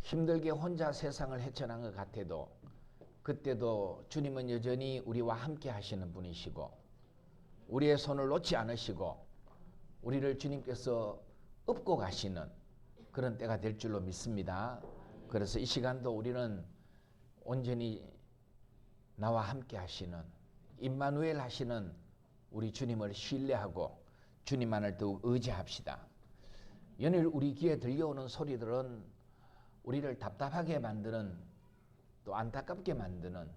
힘들게 혼자 세상을 헤쳐난 것 같아도 그때도 주님은 여전히 우리와 함께 하시는 분이시고 우리의 손을 놓지 않으시고 우리를 주님께서 업고 가시는 그런 때가 될 줄로 믿습니다. 그래서 이 시간도 우리는 온전히 나와 함께 하시는 임마누엘 하시는 우리 주님을 신뢰하고 주님만을 더욱 의지합시다. 연일 우리 귀에 들려오는 소리들은 우리를 답답하게 만드는 또 안타깝게 만드는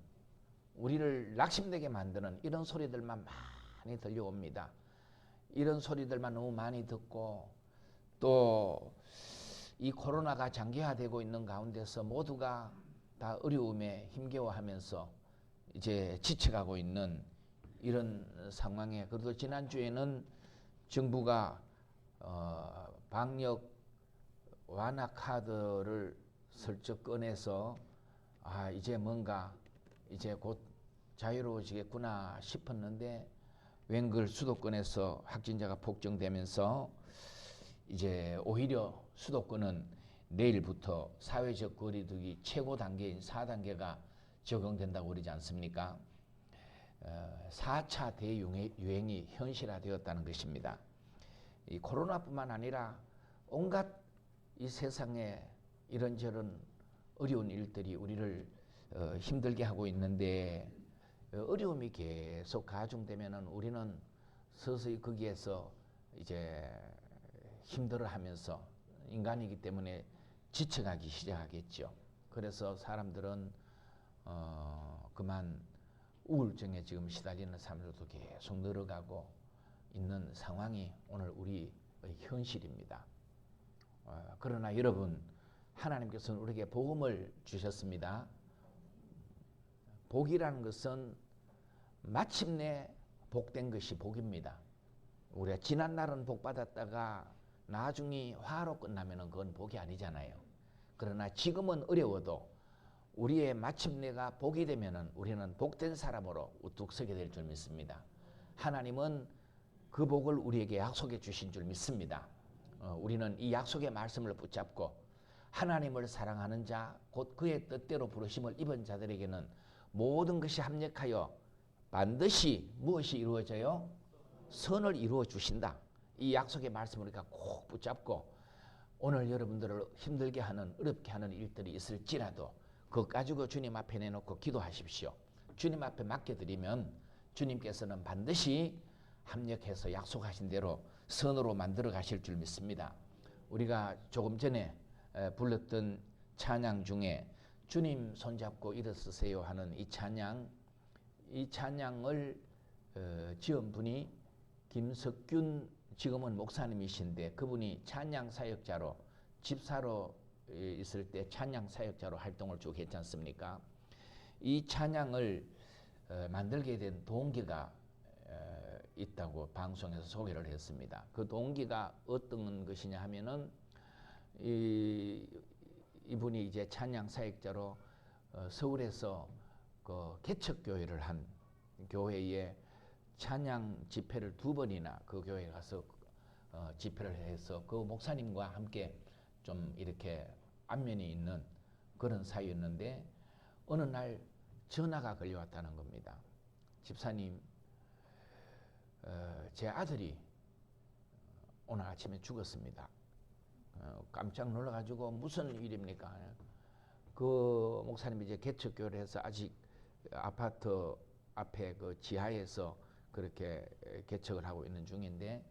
우리를 낙심되게 만드는 이런 소리들만 많이 들려옵니다. 이런 소리들만 너무 많이 듣고 또 이 코로나가 장기화되고 있는 가운데서 모두가 다 어려움에 힘겨워하면서 이제 지쳐가고 있는 이런 상황에 그래도 지난주에는 정부가 방역 완화 카드를 슬쩍 꺼내서 이제 뭔가 이제 곧 자유로워지겠구나 싶었는데 웬걸 수도권에서 확진자가 폭증되면서 이제 오히려 수도권은 내일부터 사회적 거리두기 최고 단계인 4단계가 적용된다고 그러지 않습니까? 4차 대유행이 현실화되었다는 것입니다. 이 코로나뿐만 아니라 온갖 이 세상에 이런저런 어려운 일들이 우리를 힘들게 하고 있는데 어려움이 계속 가중되면은 우리는 서서히 거기에서 이제 힘들어하면서 인간이기 때문에 지쳐가기 시작하겠죠. 그래서 사람들은 그만 우울증에 지금 시달리는 사람들도 계속 늘어가고 있는 상황이 오늘 우리의 현실입니다. 그러나 여러분, 하나님께서는 우리에게 복음을 주셨습니다. 복이라는 것은 마침내 복된 것이 복입니다. 우리가 지난 날은 복 받았다가 나중에 화로 끝나면 그건 복이 아니잖아요. 그러나 지금은 어려워도 우리의 마침내가 복이 되면 우리는 복된 사람으로 우뚝 서게 될 줄 믿습니다. 하나님은 그 복을 우리에게 약속해 주신 줄 믿습니다. 우리는 이 약속의 말씀을 붙잡고 하나님을 사랑하는 자, 곧 그의 뜻대로 부르심을 입은 자들에게는 모든 것이 합력하여 반드시 무엇이 이루어져요? 선을 이루어 주신다. 이 약속의 말씀을 우리가 꼭 붙잡고 오늘 여러분들을 힘들게 하는 어렵게 하는 일들이 있을지라도 그거 가지고 주님 앞에 내놓고 기도하십시오. 주님 앞에 맡겨드리면 주님께서는 반드시 합력해서 약속하신 대로 선으로 만들어 가실 줄 믿습니다. 우리가 조금 전에 불렀던 찬양 중에 주님 손잡고 일어서세요 하는 이 찬양을 지은 분이 김석균 지금은 목사님이신데 그분이 찬양 사역자로 집사로 있을 때 찬양 사역자로 활동을 쭉 했지 않습니까? 이 찬양을 만들게 된 동기가 있다고 방송에서 소개를 했습니다. 그 동기가 어떤 것이냐 하면은 이분이 이제 찬양 사역자로 서울에서 그 개척교회를 한 교회에 찬양 집회를 2번이나 그 교회에 가서 집회를 해서 그 목사님과 함께 좀 이렇게 안면이 있는 그런 사이였는데 어느 날 전화가 걸려왔다는 겁니다. 집사님, 제 아들이 오늘 아침에 죽었습니다. 깜짝 놀라가지고 무슨 일입니까? 그 목사님이 이제 개척교회를 해서 아직 아파트 앞에 그 지하에서 그렇게 개척을 하고 있는 중인데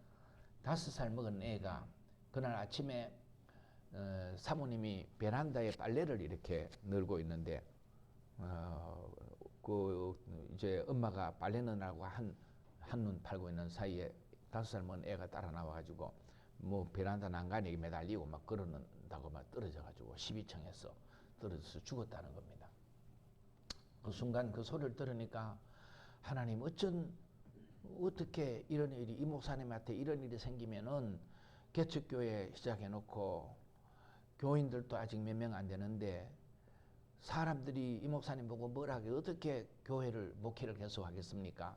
5살 먹은 애가 그날 아침에 사모님이 베란다에 빨래를 이렇게 널고 있는데 그 이제 엄마가 빨래 넣으라고 한눈 팔고 있는 사이에 5살 먹은 애가 따라 나와가지고 뭐 베란다 난간에 매달리고 막 그러는다고 막 떨어져가지고 12층에서 떨어져서 죽었다는 겁니다. 그 순간 그 소리를 들으니까 하나님 어떻게 이런 일이 이 목사님한테 이런 일이 생기면은 개척교회 시작해놓고 교인들도 아직 몇 명 안 되는데 사람들이 이 목사님 보고 뭐라게 어떻게 교회를 목회를 계속하겠습니까?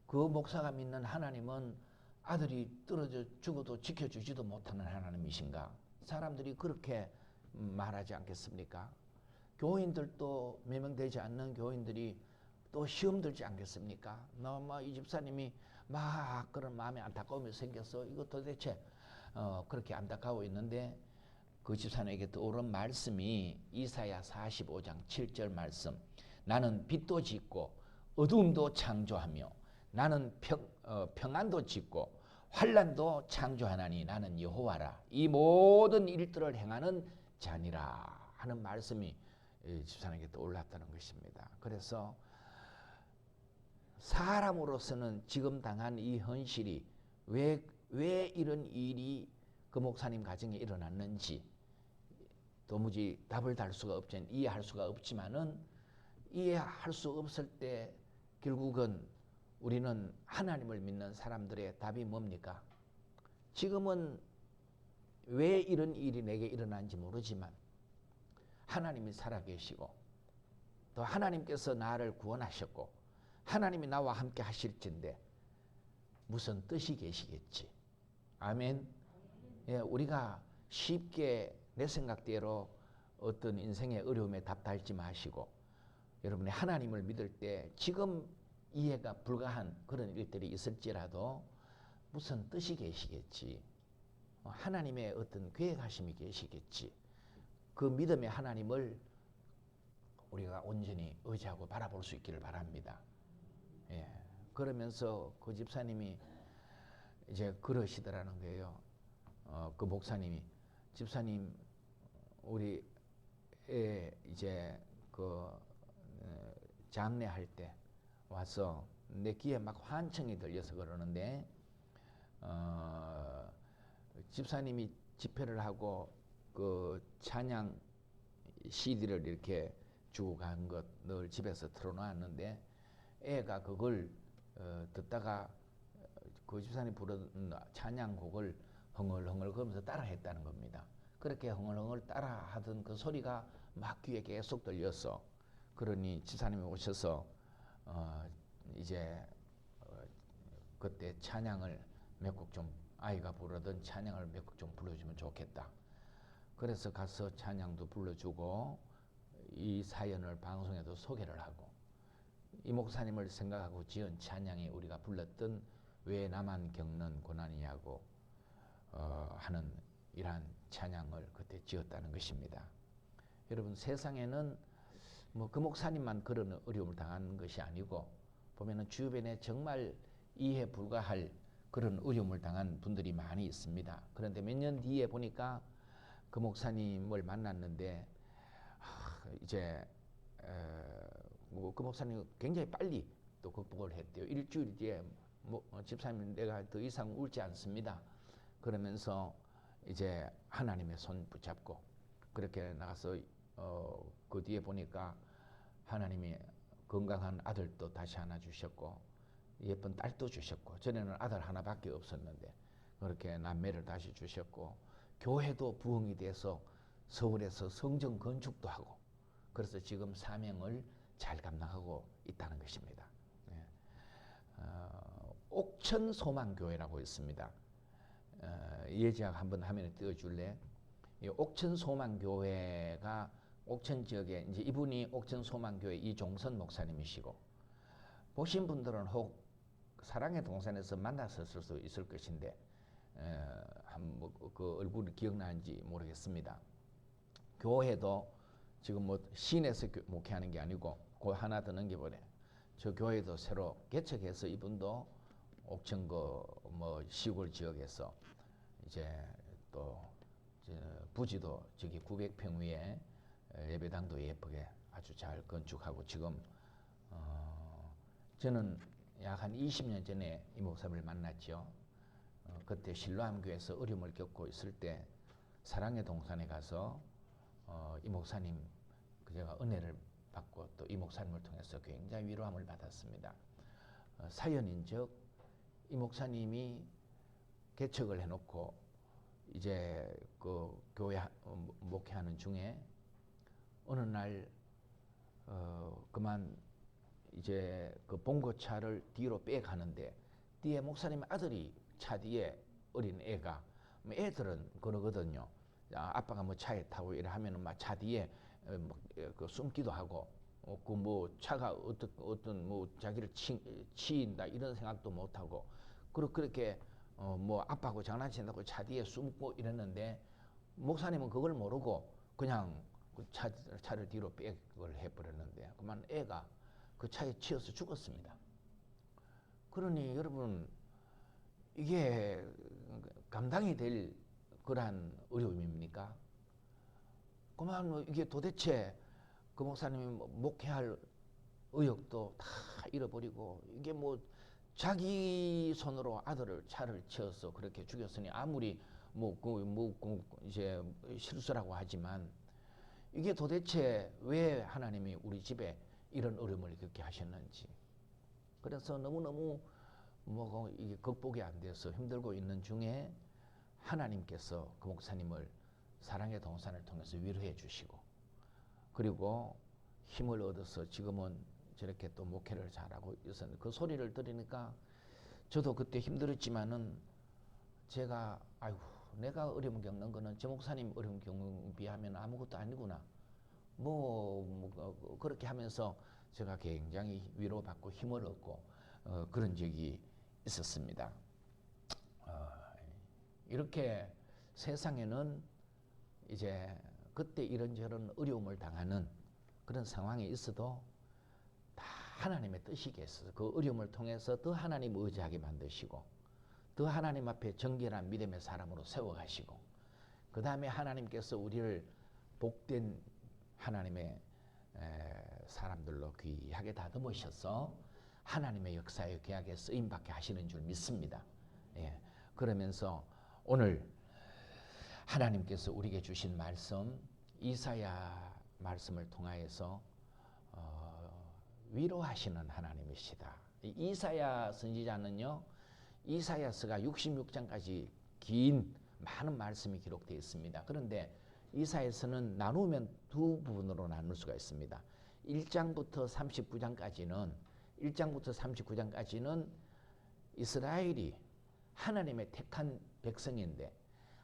그 목사가 믿는 하나님은 아들이 떨어져 죽어도 지켜주지도 못하는 하나님이신가? 사람들이 그렇게 말하지 않겠습니까? 교인들도 몇 명 되지 않는 교인들이 또 시험 들지 않겠습니까? 너무 이 집사님이 막 그런 마음에 안타까움이 생겨서 이거 도대체 그렇게 안타까워 있는데 그 집사님에게 떠오른 말씀이 이사야 45장 7절 말씀. 나는 빛도 짓고 어두움도 창조하며 나는 평안도 짓고 환난도 창조하나니 나는 여호와라. 이 모든 일들을 행하는 자니라 하는 말씀이 집사님에게 떠올랐다는 것입니다. 그래서 사람으로서는 지금 당한 이 현실이 왜 이런 일이 그 목사님 가정에 일어났는지 도무지 답을 달 수가 없지, 이해할 수가 없지만은 이해할 수 없을 때 결국은 우리는 하나님을 믿는 사람들의 답이 뭡니까? 지금은 왜 이런 일이 내게 일어난지 모르지만 하나님이 살아계시고 또 하나님께서 나를 구원하셨고 하나님이 나와 함께 하실진데 무슨 뜻이 계시겠지. 아멘. 예, 우리가 쉽게 내 생각대로 어떤 인생의 어려움에 답 달지 마시고 여러분이 하나님을 믿을 때 지금 이해가 불가한 그런 일들이 있을지라도 무슨 뜻이 계시겠지. 하나님의 어떤 계획하심이 계시겠지. 그 믿음의 하나님을 우리가 온전히 의지하고 바라볼 수 있기를 바랍니다. 예. 그러면서 그 집사님이 이제 그러시더라는 거예요. 그 목사님이 집사님 우리 애 이제 그 장례할 때 와서 내 귀에 막 환청이 들려서 그러는데 집사님이 집회를 하고 그 찬양 CD를 이렇게 주고 간 것 늘 집에서 틀어놓았는데 애가 그걸 듣다가 그 집사님 부르는 찬양곡을 흥얼흥얼 그러면서 따라 했다는 겁니다. 그렇게 흥얼흥얼 따라 하던 그 소리가 막 귀에 계속 들렸어. 그러니 집사님이 오셔서 이제 그때 찬양을 몇 곡 좀 아이가 부르던 찬양을 몇 곡 좀 불러주면 좋겠다. 그래서 가서 찬양도 불러주고 이 사연을 방송에도 소개를 하고 이 목사님을 생각하고 지은 찬양이 우리가 불렀던 왜 나만 겪는 고난이냐고 하는 이러한 찬양을 그때 지었다는 것입니다. 여러분 세상에는 뭐 그 목사님만 그런 어려움을 당하는 것이 아니고 보면은 주변에 정말 이해 불가할 그런 어려움을 당한 분들이 많이 있습니다. 그런데 몇 년 뒤에 보니까 그 목사님을 만났는데 이제 그 목사님 굉장히 빨리 또 극복을 했대요. 일주일 뒤에 집사님 내가 더 이상 울지 않습니다. 그러면서 이제 하나님의 손 붙잡고 그렇게 나가서 그 뒤에 보니까 하나님이 건강한 아들도 다시 하나 주셨고 예쁜 딸도 주셨고 전에는 아들 하나밖에 없었는데 그렇게 남매를 다시 주셨고 교회도 부흥이 돼서 서울에서 성전 건축도 하고 그래서 지금 사명을 잘 감당하고 있다는 것입니다. 옥천소망교회라고 있습니다. 예지학 한번 화면에 띄워줄래? 이 옥천소망교회가 옥천 지역에 이제 이분이 옥천소망교회 이종선 목사님이시고 보신 분들은 혹 사랑의 동산에서 만났었을 수 있을 것인데 그 얼굴이 기억나는지 모르겠습니다. 교회도 지금 뭐 시내에서 목회하는 게 아니고 그 하나 더 넘겨보래. 저 교회도 새로 개척해서 이분도 옥천 뭐 시골 지역에서 이제 또 부지도 저기 900평 위에 예배당도 예쁘게 아주 잘 건축하고 지금 저는 약 한 20년 전에 이 목사님을 만났죠. 그때 실로암교회에서 어려움을 겪고 있을 때 사랑의 동산에 가서 이 목사님 제가 은혜를 받고 또 이 목사님을 통해서 굉장히 위로함을 받았습니다. 사연인즉 이 목사님이 개척을 해놓고 이제 그 교회 목회하는 중에 어느 날 그만 이제 그 봉고차를 뒤로 빼가는데 뒤에 목사님 아들이 차 뒤에 어린 애가 애들은 그러거든요. 아빠가 뭐 차에 타고 이래 하면은 막 차 뒤에 그 숨기도 하고 그 뭐 차가 어떤 뭐 자기를 치인다 이런 생각도 못 하고 그렇게 뭐 아빠하고 장난친다고 차 뒤에 숨고 이랬는데 목사님은 그걸 모르고 그냥 그 차를 뒤로 백을 해버렸는데 그만 애가 그 차에 치여서 죽었습니다. 그러니 여러분 이게 감당이 될 그러한 어려움입니까? 그만 뭐 이게 도대체 그 목사님이 목회할 의욕도 다 잃어버리고 이게 뭐 자기 손으로 아들을 차를 치어서 그렇게 죽였으니 아무리 이제 실수라고 하지만 이게 도대체 왜 하나님이 우리 집에 이런 어려움을 겪게 하셨는지 그래서 너무너무 뭐 이게 극복이 안 돼서 힘들고 있는 중에 하나님께서 그 목사님을 사랑의 동산을 통해서 위로해 주시고 그리고 힘을 얻어서 지금은 저렇게 또 목회를 잘하고 있었는데 그 소리를 들으니까 저도 그때 힘들었지만은 제가 아이고 내가 어려움 겪는 거는 저 목사님 어려움 겪는 비하면 아무것도 아니구나 그렇게 하면서 제가 굉장히 위로받고 힘을 얻고 그런 적이 있었습니다. 이렇게 세상에는 이제 그때 이런저런 어려움을 당하는 그런 상황에 있어도 다 하나님의 뜻이겠어요. 그 어려움을 통해서 더 하나님 의지하게 만드시고 더 하나님 앞에 정결한 믿음의 사람으로 세워가시고 그 다음에 하나님께서 우리를 복된 하나님의 사람들로 귀하게 다듬으셔서 하나님의 역사의 계약에 쓰임받게 하시는 줄 믿습니다. 예. 그러면서 오늘 하나님께서 우리에게 주신 말씀 이사야 말씀을 통하여서 위로하시는 하나님이시다. 이사야 선지자는요 이사야서가 66장까지 긴 많은 말씀이 기록되어 있습니다. 그런데 이사야서는 나누면 두 부분으로 나눌 수가 있습니다. 1장부터 39장까지는 이스라엘이 하나님의 택한 백성인데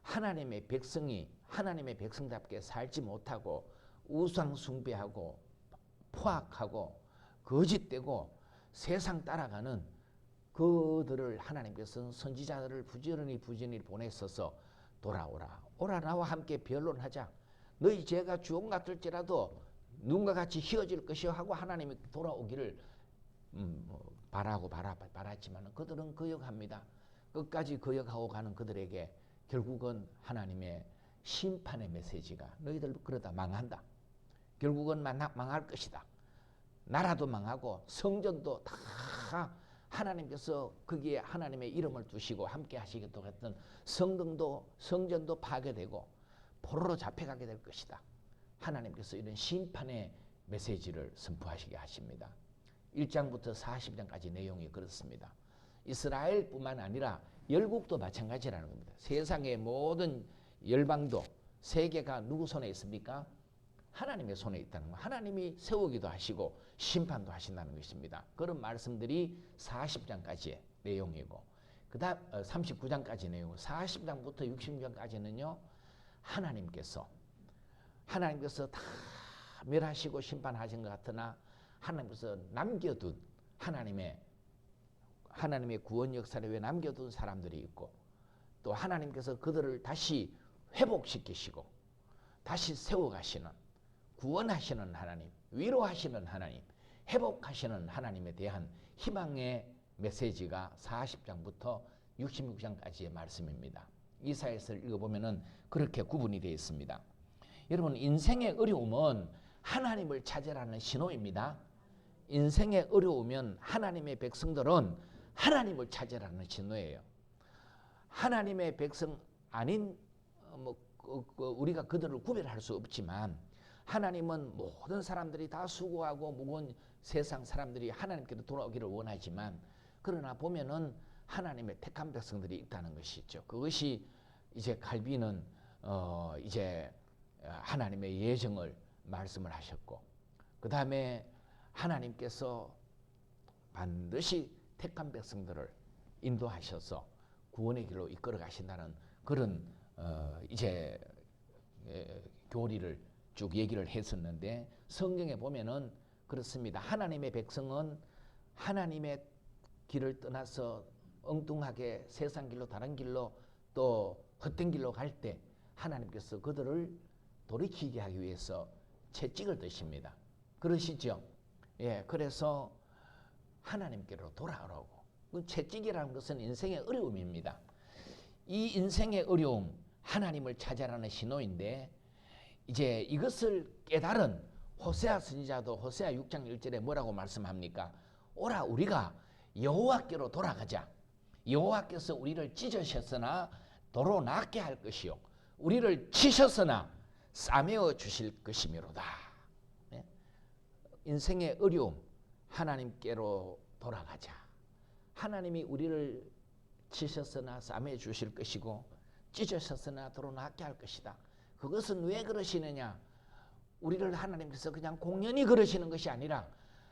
하나님의 백성이 하나님의 백성답게 살지 못하고 우상 숭배하고 포악하고 거짓되고 세상 따라가는 그들을 하나님께서는 선지자들을 부지런히 보냈어서 오라 나와 함께 변론하자. 너희 죄가 주홍 같을지라도 눈과 같이 희어질 것이요 하고 하나님이 돌아오기를 바랐지만 그들은 거역합니다. 끝까지 거역하고 가는 그들에게 결국은 하나님의 심판의 메시지가 너희들 그러다 망한다. 결국은 망할 것이다. 나라도 망하고 성전도 다 하나님께서 거기에 하나님의 이름을 두시고 함께 하시겠다고 했던 성전도 파괴되고 포로로 잡혀가게 될 것이다. 하나님께서 이런 심판의 메시지를 선포하시게 하십니다. 1장부터 40장까지 내용이 그렇습니다. 이스라엘뿐만 아니라 열국도 마찬가지라는 겁니다. 세상의 모든 열방도 세계가 누구 손에 있습니까? 하나님의 손에 있다는 거. 하나님이 세우기도 하시고 심판도 하신다는 것입니다. 그런 말씀들이 40장까지의 내용이고 그다음 39장까지 내용 40장부터 60장까지는요. 하나님께서 다 멸하시고 심판하신 것 같으나 하나님께서 남겨둔 하나님의 구원 역사를 위해 남겨둔 사람들이 있고 또 하나님께서 그들을 다시 회복시키시고 다시 세워가시는 구원하시는 하나님, 위로하시는 하나님, 회복하시는 하나님에 대한 희망의 메시지가 40장부터 66장까지의 말씀입니다. 이사야서를 읽어보면 그렇게 구분이 되어 있습니다. 여러분 인생의 어려움은 하나님을 찾으라는 신호입니다. 인생의 어려우면 하나님의 백성들은 하나님을 찾으라는 신호예요. 하나님의 백성 아닌 우리가 그들을 구별할 수 없지만 하나님은 모든 사람들이 다 수고하고 무거운 세상 사람들이 하나님께로 돌아오기를 원하지만 그러나 보면은 하나님의 택한 백성들이 있다는 것이죠. 그것이 이제 칼빈은 이제 하나님의 예정을 말씀을 하셨고 그 다음에 하나님께서 반드시 택한 백성들을 인도하셔서 구원의 길로 이끌어 가신다는 그런 이제 교리를 쭉 얘기를 했었는데 성경에 보면은 그렇습니다. 하나님의 백성은 하나님의 길을 떠나서 엉뚱하게 세상 길로 다른 길로 또 헛된 길로 갈 때 하나님께서 그들을 돌이키게 하기 위해서 채찍을 드십니다. 그러시죠? 예, 그래서 하나님께로 돌아오라고. 채찍이라는 것은 인생의 어려움입니다. 이 인생의 어려움, 하나님을 찾아라는 신호인데 이제 이것을 깨달은 호세아 선지자도 호세아 6장 1절에 뭐라고 말씀합니까? 오라 우리가 여호와께로 돌아가자. 여호와께서 우리를 찢으셨으나 도로 낫게 할 것이요 우리를 치셨으나 싸매어 주실 것이미로다. 네? 인생의 어려움, 하나님께로 돌아가자. 하나님이 우리를 치셨으나 싸매어 주실 것이고 찢으셨으나 도로 낫게 할 것이다. 그것은 왜 그러시느냐? 우리를 하나님께서 그냥 공연히 그러시는 것이 아니라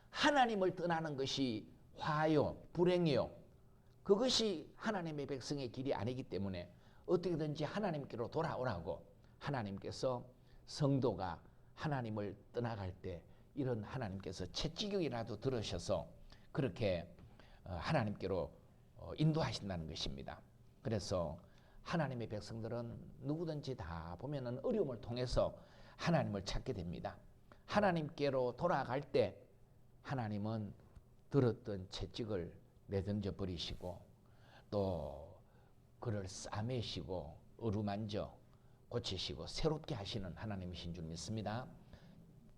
하나님을 떠나는 것이 화요, 불행이요. 그것이 하나님의 백성의 길이 아니기 때문에 어떻게든지 하나님께로 돌아오라고 하나님께서 성도가 하나님을 떠나갈 때 이런 하나님께서 채찍이라도 들으셔서 그렇게 하나님께로 인도하신다는 것입니다. 그래서 하나님의 백성들은 누구든지 다 보면은 어려움을 통해서 하나님을 찾게 됩니다. 하나님께로 돌아갈 때 하나님은 들었던 채찍을 내던져 버리시고 또 그를 싸매시고 어루만져 고치시고 새롭게 하시는 하나님이신 줄 믿습니다.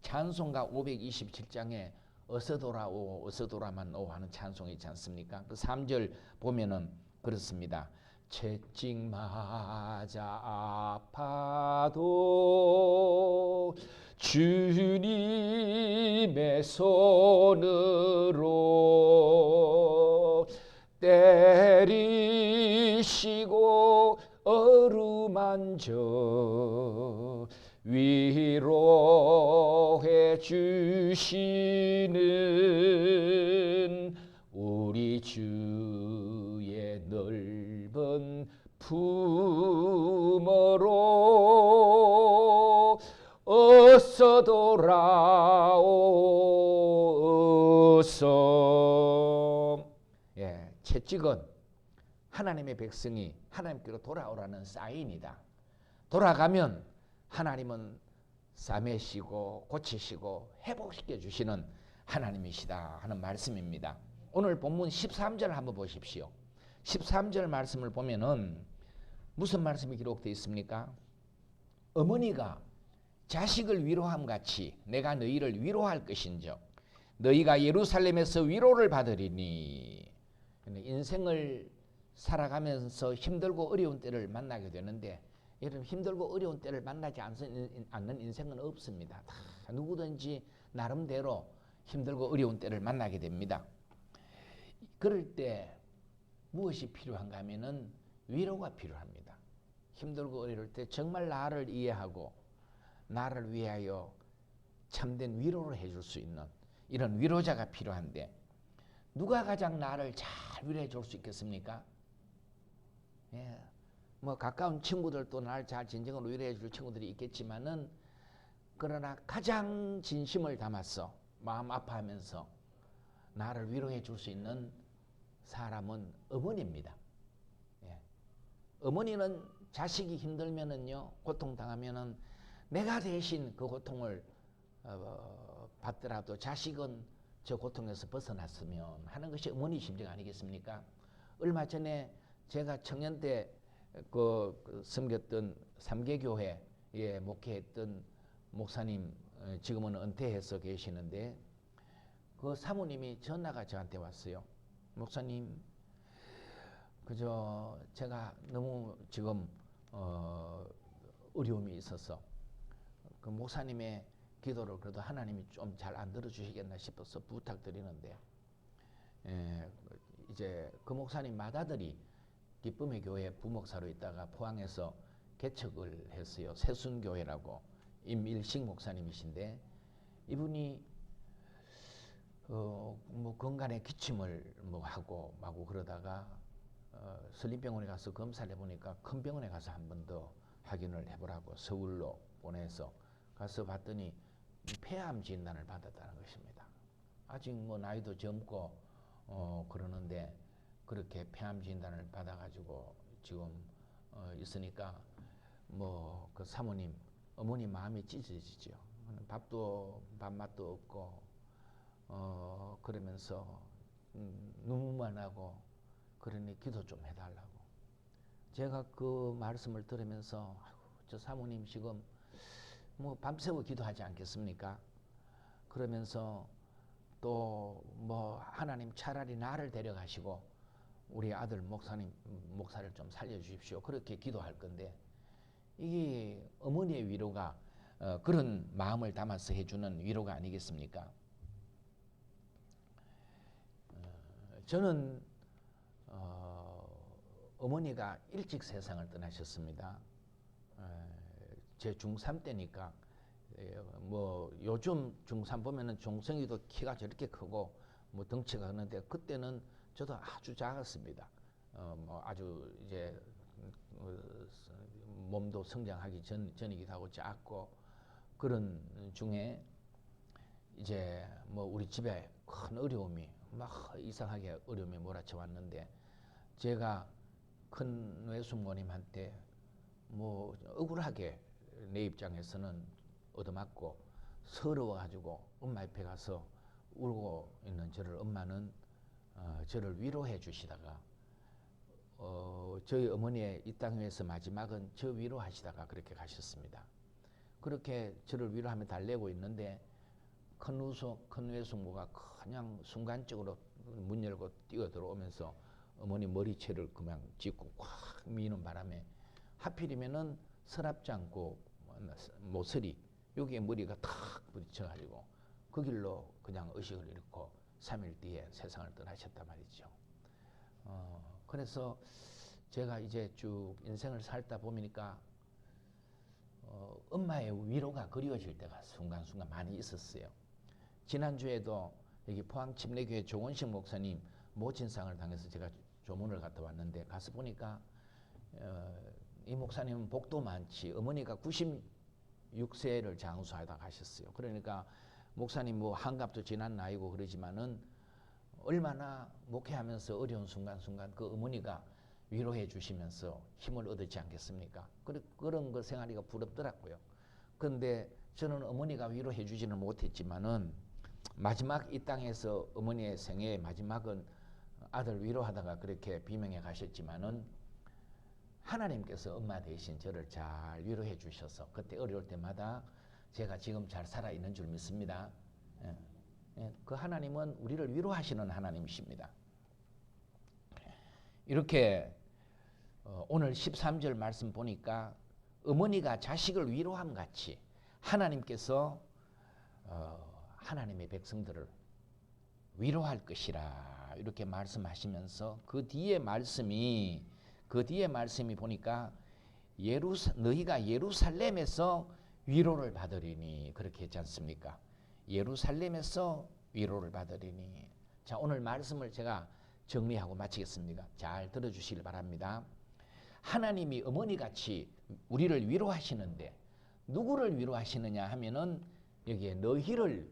찬송가 527장에 어서 돌아오 어서 돌아만 오 하는 찬송이 있지 않습니까? 그 3절 보면은 그렇습니다. 채찍 맞아 아파도 주님의 손으로 때리시고 어루만져 위로해 주시는 우리 주의 넓은 품으로 어서 돌아오 어서. 예, 채찍은 하나님의 백성이 하나님께로 돌아오라는 사인이다. 돌아가면 하나님은 싸매시고 고치시고 회복시켜 주시는 하나님이시다 하는 말씀입니다. 오늘 본문 13절 한번 보십시오. 13절 말씀을 보면은 무슨 말씀이 기록되어 있습니까? 어머니가 자식을 위로함 같이 내가 너희를 위로할 것인즉 너희가 예루살렘에서 위로를 받으리니. 인생을 살아가면서 힘들고 어려운 때를 만나게 되는데 이런 힘들고 어려운 때를 만나지 않는 인생은 없습니다. 다 누구든지 나름대로 힘들고 어려운 때를 만나게 됩니다. 그럴 때 무엇이 필요한가 하면은 위로가 필요합니다. 힘들고 어려울 때 정말 나를 이해하고 나를 위하여 참된 위로를 해줄 수 있는 이런 위로자가 필요한데 누가 가장 나를 잘 위로해 줄 수 있겠습니까? 예, 뭐 가까운 친구들도 나를 잘 진정으로 위로해 줄 친구들이 있겠지만은 그러나 가장 진심을 담아서 마음 아파하면서 나를 위로해 줄 수 있는 사람은 어머니입니다. 예. 어머니는 자식이 힘들면은요, 고통당하면은 내가 대신 그 고통을 받더라도 자식은 저 고통에서 벗어났으면 하는 것이 어머니 심정 아니겠습니까? 얼마 전에 제가 청년 때 섬겼던 삼계교회에 목회했던 목사님, 지금은 은퇴해서 계시는데 그 사모님이 전화가 저한테 왔어요. 목사님, 그저 제가 너무 지금 어려움이 있어서 그 목사님의 기도를 그래도 하나님이 좀 잘 안 들어주시겠나 싶어서 부탁드리는데, 이제 그 목사님 맏아들이 기쁨의 교회 부목사로 있다가 포항에서 개척을 했어요. 새순교회라고. 임일식 목사님이신데 이분이 뭐 건강에 기침을 뭐 하고 마고 그러다가 설립병원에 가서 검사를 해보니까 큰 병원에 가서 한 번 더 확인을 해보라고 서울로 보내서 가서 봤더니 폐암 진단을 받았다는 것입니다. 아직 뭐 나이도 젊고 그러는데 그렇게 폐암 진단을 받아가지고 지금 있으니까 뭐 그 사모님 어머니 마음이 찢어지죠. 밥도 밥맛도 없고 그러면서 눈물만 하고 그러니 기도 좀 해달라고. 제가 그 말씀을 들으면서 아이고, 저 사모님 지금 뭐 밤새워 기도하지 않겠습니까? 그러면서 또 뭐 하나님 차라리 나를 데려가시고 우리 아들 목사를 좀 살려주십시오. 그렇게 기도할 건데 이게 어머니의 위로가 그런 마음을 담아서 해주는 위로가 아니겠습니까? 저는 어머니가 일찍 세상을 떠나셨습니다. 제 중3 때니까 뭐 요즘 중3 보면은 종성이도 키가 저렇게 크고 뭐 덩치가 크는데 그때는 저도 아주 작았습니다. 뭐 아주 이제 몸도 성장하기 전이기도 하고 작고 그런 중에 이제 뭐 우리 집에 큰 어려움이 막 이상하게 어려움이 몰아쳐 왔는데 제가 큰 외숙모님한테 뭐 억울하게 내 입장에서는 얻어맞고 서러워가지고 엄마 옆에 가서 울고 있는 저를 엄마는 저를 위로해 주시다가 저희 어머니의 이 땅 위에서 마지막은 저 위로하시다가 그렇게 가셨습니다. 그렇게 저를 위로하며 달래고 있는데 큰 외숙모가 그냥 순간적으로 문 열고 뛰어 들어오면서 어머니 머리채를 그냥 짚고 꽉 미는 바람에 하필이면은 서랍지 않고 모서리 여기에 머리가 탁 부딪혀가지고 그 길로 그냥 의식을 잃고 3일 뒤에 세상을 떠나셨단 말이죠. 그래서 제가 이제 쭉 인생을 살다 보니까 엄마의 위로가 그리워질 때가 순간순간 많이 있었어요. 지난주에도 여기 포항 침례교회 조원식 목사님 모친상을 당해서 제가 조문을 갔다 왔는데 가서 보니까 이 목사님은 복도 많지 어머니가 96세를 장수하다 가셨어요. 그러니까 목사님 뭐 한갑도 지난 나이고 그러지만은 얼마나 목회하면서 어려운 순간순간 그 어머니가 위로해 주시면서 힘을 얻었지 않겠습니까? 그런 거 생활이가 부럽더라고요. 그런데 저는 어머니가 위로해 주지는 못했지만은 마지막 이 땅에서 어머니의 생애의 마지막은 아들 위로하다가 그렇게 비명해 가셨지만은 하나님께서 엄마 대신 저를 잘 위로해 주셔서 그때 어려울 때마다 제가 지금 잘 살아있는 줄 믿습니다. 그 하나님은 우리를 위로하시는 하나님이십니다. 이렇게 오늘 13절 말씀 보니까 어머니가 자식을 위로함 같이 하나님께서 하나님의 백성들을 위로할 것이라 이렇게 말씀하시면서 그 뒤에 말씀이 보니까 너희가 예루살렘에서 위로를 받으리니 그렇게 했지 않습니까? 예루살렘에서 위로를 받으리니. 자, 오늘 말씀을 제가 정리하고 마치겠습니다. 잘 들어주시길 바랍니다. 하나님이 어머니같이 우리를 위로하시는데 누구를 위로하시느냐 하면은 여기에 너희를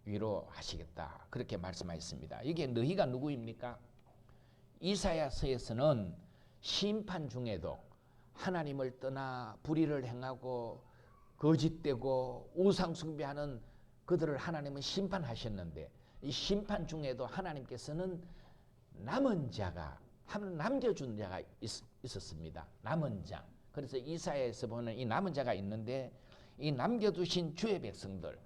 위로하시겠다 그렇게 말씀하셨습니다. 이게 너희가 누구입니까? 이사야서에서는 심판 중에도 하나님을 떠나 불의를 행하고 거짓되고 우상 숭배하는 그들을 하나님은 심판하셨는데 이 심판 중에도 하나님께서는 남은 자가 남겨준 자가 있었습니다. 남은 자. 그래서 이사야에서 보는 이 남은 자가 있는데 이 남겨두신 주의 백성들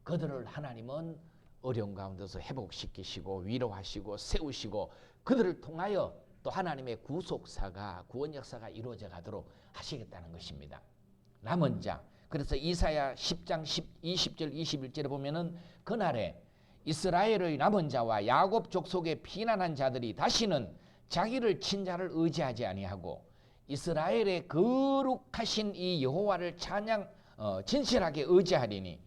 그들을 하나님은 어려운 가운데서 회복시키시고 위로하시고 세우시고 그들을 통하여 또 하나님의 구속사가 구원 역사가 이루어져 가도록 하시겠다는 것입니다. 남은 자. 그래서 이사야 10장 20절 21절에 보면은 그날에 이스라엘의 남은 자와 야곱 족속의 피난한 자들이 다시는 자기를 친 자를 의지하지 아니하고 이스라엘의 거룩하신 이 여호와를 진실하게 의지하리니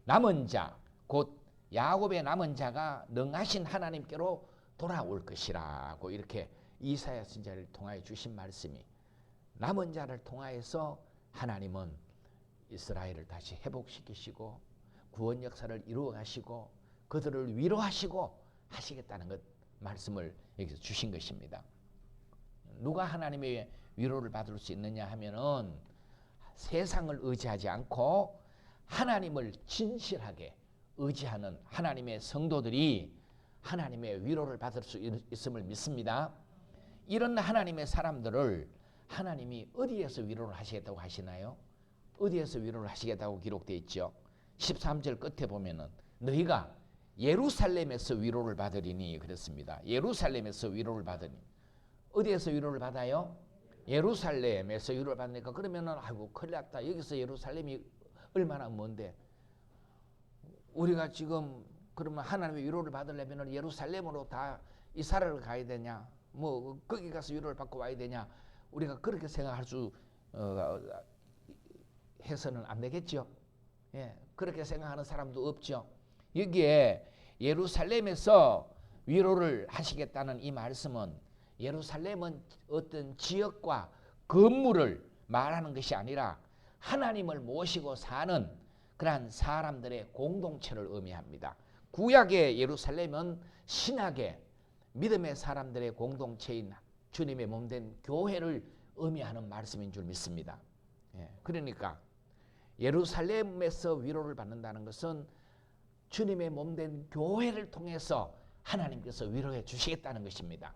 남은 자 곧 야곱의 남은 자가 능하신 하나님께로 돌아올 것이라고 이렇게 이사야 선지자를 통하여 주신 말씀이 남은 자를 통하여서 하나님은 이스라엘을 다시 회복시키시고 구원 역사를 이루어 가시고 그들을 위로하시고 하시겠다는 것 말씀을 여기서 주신 것입니다. 누가 하나님의 위로를 받을 수 있느냐 하면은 세상을 의지하지 않고 하나님을 진실하게 의지하는 하나님의 성도들이 하나님의 위로를 받을 수 있음을 믿습니다. 이런 하나님의 사람들을 하나님이 어디에서 위로를 하시겠다고 하시나요? 어디에서 위로를 하시겠다고 기록되어 있죠? 13절 끝에 보면은 너희가 예루살렘에서 위로를 받으리니 그랬습니다. 예루살렘에서 위로를 받으니 어디에서 위로를 받아요? 예루살렘에서 위로를 받으니까 그러면은 아이고 큰일 났다. 여기서 예루살렘이 얼마나 먼데 우리가 지금 그러면 하나님의 위로를 받으려면 예루살렘으로 다 이스라엘을 가야 되냐? 뭐 거기 가서 위로를 받고 와야 되냐? 우리가 그렇게 생각할 수 해서는 안 되겠죠. 예, 그렇게 생각하는 사람도 없죠. 여기에 예루살렘에서 위로를 하시겠다는 이 말씀은 예루살렘은 어떤 지역과 건물을 말하는 것이 아니라 하나님을 모시고 사는 그러한 사람들의 공동체를 의미합니다. 구약의 예루살렘은 신약의 믿음의 사람들의 공동체인 주님의 몸된 교회를 의미하는 말씀인 줄 믿습니다. 예, 그러니까 예루살렘에서 위로를 받는다는 것은 주님의 몸된 교회를 통해서 하나님께서 위로해 주시겠다는 것입니다.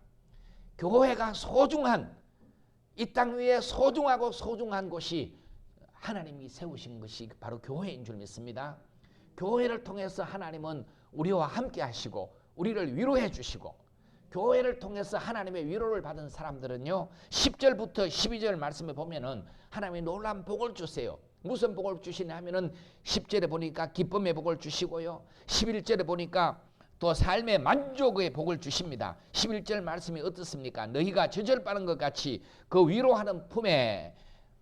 교회가 소중한 이 땅 위에 소중하고 소중한 곳이 하나님이 세우신 것이 바로 교회인 줄 믿습니다. 교회를 통해서 하나님은 우리와 함께 하시고 우리를 위로해 주시고 교회를 통해서 하나님의 위로를 받은 사람들은요 10절부터 12절 말씀에 보면은 하나님이 놀라운 복을 주세요. 무슨 복을 주시냐 하면은 10절에 보니까 기쁨의 복을 주시고요 11절에 보니까 또 삶의 만족의 복을 주십니다. 11절 말씀이 어떻습니까? 너희가 저절바른 것 같이 그 위로하는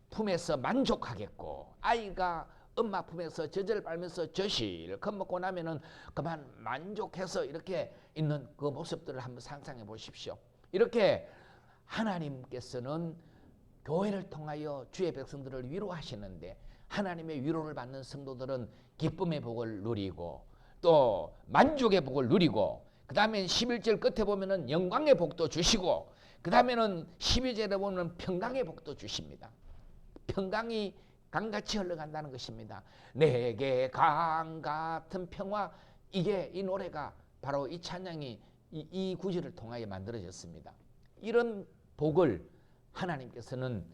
품에서 만족하겠고 아이가 엄마 품에서 젖을 빨면서 젖실컷 먹고 나면은 그만 만족해서 이렇게 있는 그 모습들을 한번 상상해 보십시오. 이렇게 하나님께서는 교회를 통하여 주의 백성들을 위로하시는데 하나님의 위로를 받는 성도들은 기쁨의 복을 누리고 또 만족의 복을 누리고 그 다음에 11절 끝에 보면은 영광의 복도 주시고 그 다음에는 12절에 보면 평강의 복도 주십니다. 평강이 강같이 흘러간다는 것입니다. 내게 강 같은 평화 이게 이 노래가 바로 이 찬양이 이 구절을 통하여 만들어졌습니다. 이런 복을 하나님께서는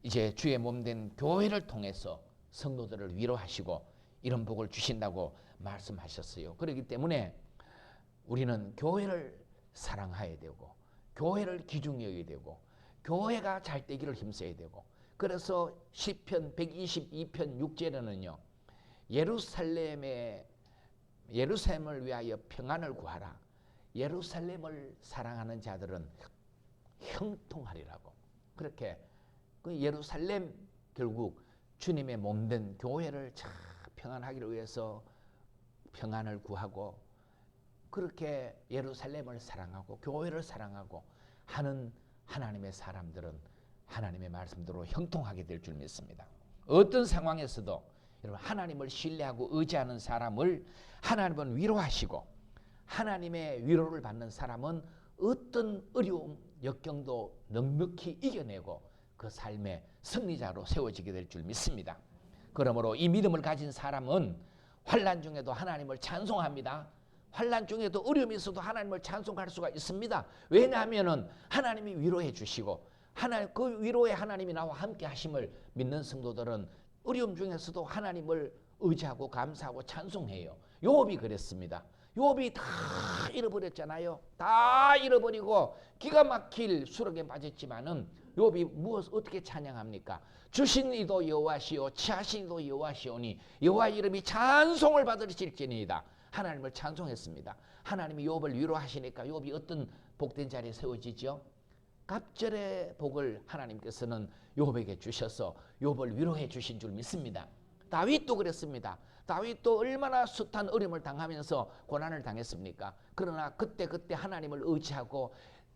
이제 주의 몸된 교회를 통해서 성도들을 위로하시고 이런 복을 주신다고 말씀하셨어요. 그렇기 때문에 우리는 교회를 사랑해야 되고 교회를 귀중히 여겨야 되고 교회가 잘 되기를 힘써야 되고 그래서 시편 122편 6절에는요. 예루살렘을 위하여 평안을 구하라. 예루살렘을 사랑하는 자들은 형통하리라고. 그렇게 그 예루살렘 결국 주님의 몸된 교회를 참 평안하기를 위해서 평안을 구하고 그렇게 예루살렘을 사랑하고 교회를 사랑하고 하는 하나님의 사람들은 하나님의 말씀대로 형통하게 될 줄 믿습니다. 어떤 상황에서도 여러분 하나님을 신뢰하고 의지하는 사람을 하나님은 위로하시고 하나님의 위로를 받는 사람은 어떤 어려움 역경도 넉넉히 이겨내고 그 삶의 승리자로 세워지게 될 줄 믿습니다. 그러므로 이 믿음을 가진 사람은 환난 중에도 하나님을 찬송합니다. 환난 중에도 어려움이 있어도 하나님을 찬송할 수가 있습니다. 왜냐하면 하나님이 위로해 주시고 그 위로에 하나님이 나와 함께 하심을 믿는 성도들은 어려움 중에서도 하나님을 의지하고 감사하고 찬송해요. 욥이 그랬습니다. 욥이 다 잃어버렸잖아요. 다 잃어버리고 기가 막힐 수렁에 빠졌지만은 욥이 어떻게 찬양합니까? 주신 이도 여호와시오 취하신 이도 여호와시오니 여호와 이름이 찬송을 받으실지니이다. 하나님을 찬송했습니다. 하나님이 욥을 위로하시니까 욥이 어떤 복된 자리에 세워지죠? 갑절의 복을 하나님께서는 욥에게 주셔서 욥을 위로해 주신 줄 믿습니다. 다윗도 그랬습니다. 다윗도 얼마나 숱한 어려움을 당하면서 고난을 당했습니까? 그러나 그때 하나님을 의지하고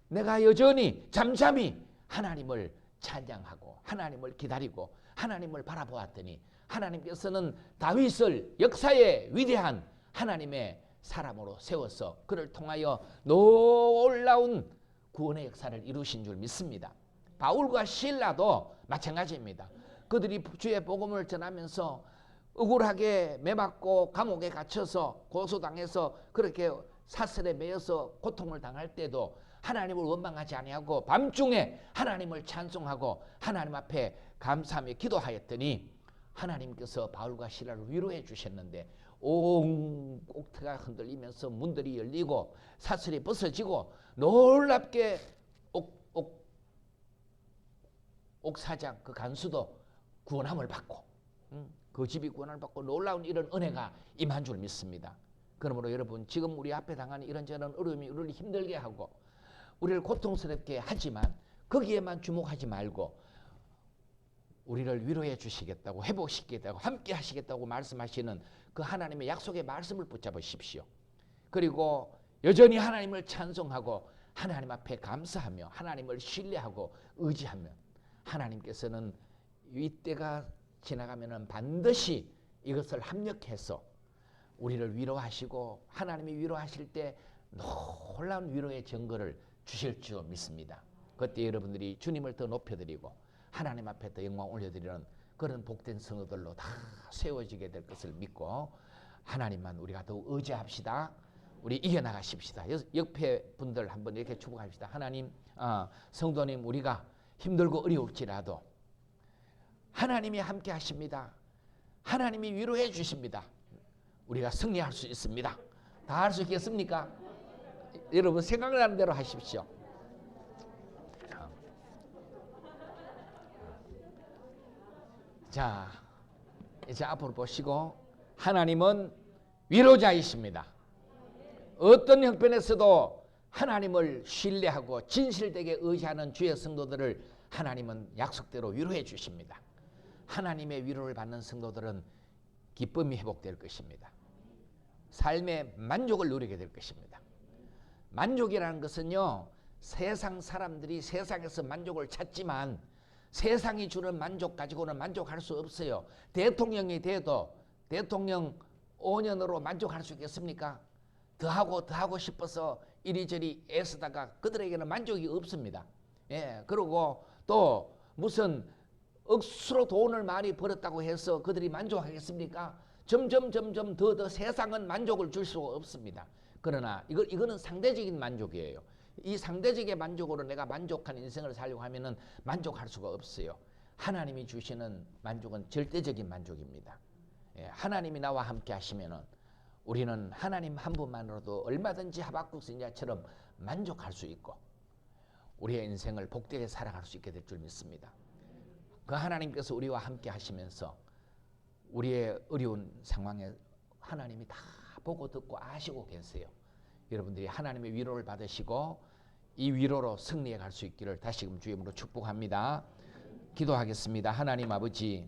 내가 여전히 잠잠히 하나님을 찬양하고 하나님을 기다리고 하나님을 바라보았더니 하나님께서는 다윗을 역사의 위대한 하나님의 사람으로 세워서 그를 통하여 놀라운 구원의 역사를 이루신 줄 믿습니다. 바울과 실라도 마찬가지입니다. 그들이 주의 복음을 전하면서 억울하게 매맞고 감옥에 갇혀서 고소당해서 그렇게 사슬에 매여서 고통을 당할 때도 하나님을 원망하지 아니하고 밤중에 하나님을 찬송하고 하나님 앞에 감사하며 기도하였더니 하나님께서 바울과 실라를 위로해 주셨는데 온 옥토가 흔들리면서 문들이 열리고 사슬이 벗어지고 놀랍게 옥사장 그 간수도 구원함을 받고 그 집이 구원을 받고 놀라운 이런 은혜가 임한 줄 믿습니다. 그러므로 여러분 지금 우리 앞에 당하는 이런저런 어려움이 우리를 힘들게 하고 우리를 고통스럽게 하지만 거기에만 주목하지 말고 우리를 위로해 주시겠다고 회복시키겠다고 함께 하시겠다고 말씀하시는 그 하나님의 약속의 말씀을 붙잡으십시오. 그리고 여전히 하나님을 찬송하고 하나님 앞에 감사하며 하나님을 신뢰하고 의지하며 하나님께서는 이때가 지나가면 반드시 이것을 합력해서 우리를 위로하시고 하나님이 위로하실 때 놀라운 위로의 증거를 주실 줄 믿습니다. 그때 여러분들이 주님을 더 높여드리고 하나님 앞에 더 영광 올려드리는 그런 복된 성도들로 다 세워지게 될 것을 믿고 하나님만 우리가 더욱 의지합시다. 우리 이겨나가십시다. 옆에 분들 한번 이렇게 축복합시다. 하나님, 성도님 우리가 힘들고 어려울지라도 하나님이 함께 하십니다. 하나님이 위로해 주십니다. 우리가 승리할 수 있습니다. 다 할 수 있겠습니까? 여러분 생각나는 대로 하십시오. 자, 이제 앞으로 보시고 하나님은 위로자이십니다. 어떤 형편에서도 하나님을 신뢰하고 진실되게 의지하는 주의 성도들을 하나님은 약속대로 위로해 주십니다. 하나님의 위로를 받는 성도들은 기쁨이 회복될 것입니다. 삶의 만족을 누리게 될 것입니다. 만족이라는 것은요, 세상 사람들이 세상에서 만족을 찾지만 세상이 주는 만족 가지고는 만족할 수 없어요. 대통령이 돼도 대통령 5년으로 만족할 수 있겠습니까? 더하고 싶어서 이리저리 애쓰다가 그들에게는 만족이 없습니다. 예, 그리고 또 무슨 억수로 돈을 많이 벌었다고 해서 그들이 만족하겠습니까? 점점 더 세상은 만족을 줄 수가 없습니다. 그러나 이거는 상대적인 만족이에요. 이 상대적인 만족으로 내가 만족한 인생을 살려고 하면은 만족할 수가 없어요. 하나님이 주시는 만족은 절대적인 만족입니다. 예, 하나님이 나와 함께 하시면은 우리는 하나님 한 분만으로도 얼마든지 하박국 선지자처럼 만족할 수 있고 우리의 인생을 복되게 살아갈 수 있게 될 줄 믿습니다. 그 하나님께서 우리와 함께 하시면서 우리의 어려운 상황에 하나님이 다 보고 듣고 아시고 계세요. 여러분들이 하나님의 위로를 받으시고 이 위로로 승리해 갈 수 있기를 다시금 주의 이름으로 축복합니다. 기도하겠습니다. 하나님 아버지,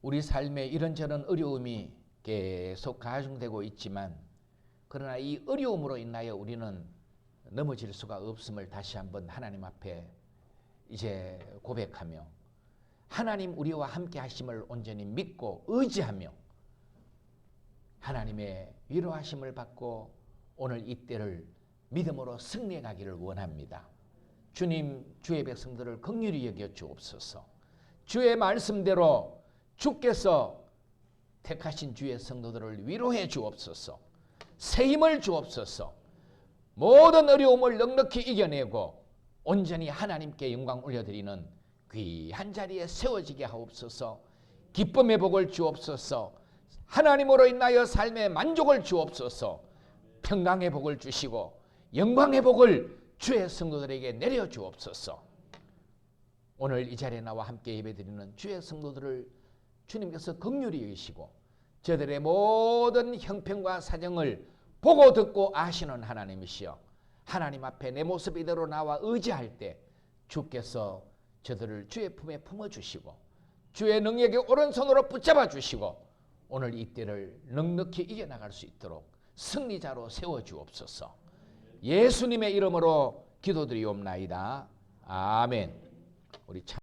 우리 삶에 이런저런 어려움이 계속 가중되고 있지만 그러나 이 어려움으로 인하여 우리는 넘어질 수가 없음을 다시 한번 하나님 앞에 이제 고백하며 하나님 우리와 함께 하심을 온전히 믿고 의지하며 하나님의 위로하심을 받고 오늘 이때를 믿음으로 승리해 가기를 원합니다. 주님, 주의 백성들을 긍휼히 여겨 주옵소서. 주의 말씀대로 주께서 택하신 주의 성도들을 위로해 주옵소서. 새 힘을 주옵소서. 모든 어려움을 넉넉히 이겨내고 온전히 하나님께 영광 올려드리는 귀한 자리에 세워지게 하옵소서. 기쁨의 복을 주옵소서. 하나님으로 인하여 삶의 만족을 주옵소서. 평강의 복을 주시고 영광의 복을 주의 성도들에게 내려 주옵소서. 오늘 이 자리에 나와 함께 예배드리는 주의 성도들을 주님께서 긍휼히 여기시고 저들의 모든 형편과 사정을 보고 듣고 아시는 하나님이시여, 하나님 앞에 내 모습 이대로 나와 의지할 때 주께서 저들을 주의 품에 품어주시고 주의 능력의 오른손으로 붙잡아 주시고 오늘 이때를 넉넉히 이겨나갈 수 있도록 승리자로 세워주옵소서. 예수님의 이름으로 기도드리옵나이다. 아멘. 우리 참